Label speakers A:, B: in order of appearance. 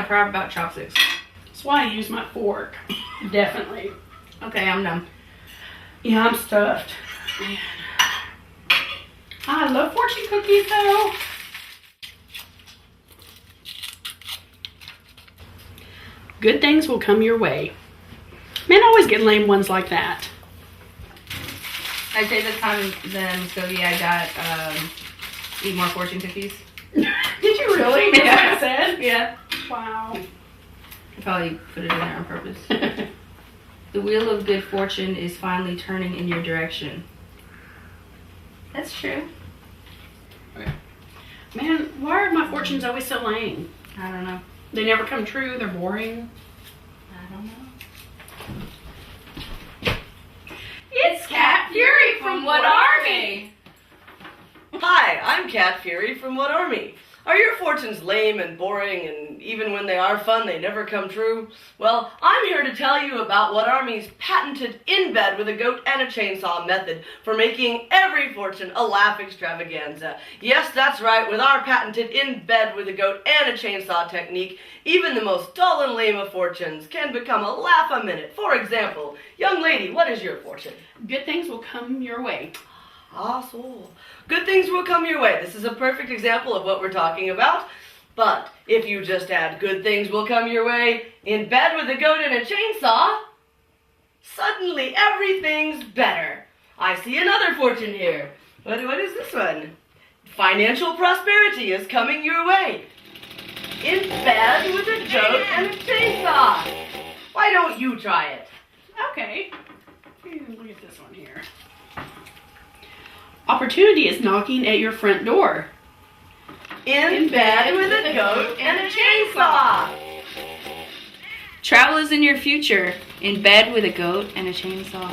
A: cry about chopsticks.
B: That's why I use my fork. Definitely.
A: Okay, I'm done.
B: Yeah, I'm stuffed. Man. I love fortune cookies though. Good things will come your way. Man, I always get lame ones like that.
A: I say this time then, so yeah, I got eat more fortune cookies.
B: Did you really? That's
A: Yeah.
B: what I said?
A: Yeah.
B: Wow.
A: I probably put it in there on purpose. The wheel of good fortune is finally turning in your direction. That's true.
B: Man, why are my fortunes always so lame?
A: I don't know.
B: They never come true. They're boring.
A: I don't know.
B: It's Cat Fury from What Army?
C: Hi, I'm Cat Fury from What Army? Are your fortunes lame and boring, and even when they are fun, they never come true? Well, I'm here to tell you about What Army's patented in bed with a goat and a chainsaw method for making every fortune a laugh extravaganza. Yes, that's right, with our patented in bed with a goat and a chainsaw technique, even the most dull and lame of fortunes can become a laugh a minute. For example, young lady, what is your fortune?
B: Good things will come your way.
C: Ah, so. Good things will come your way. This is a perfect example of what we're talking about. But if you just add good things will come your way in bed with a goat and a chainsaw, suddenly everything's better. I see another fortune here. What is this one? Financial prosperity is coming your way in bed with a goat and a chainsaw. Why don't you try it?
B: Okay. Look at this one here. Opportunity is knocking at your front door.
C: In bed with a goat and a chainsaw.
A: Travel is in your future. In bed with a goat and a chainsaw.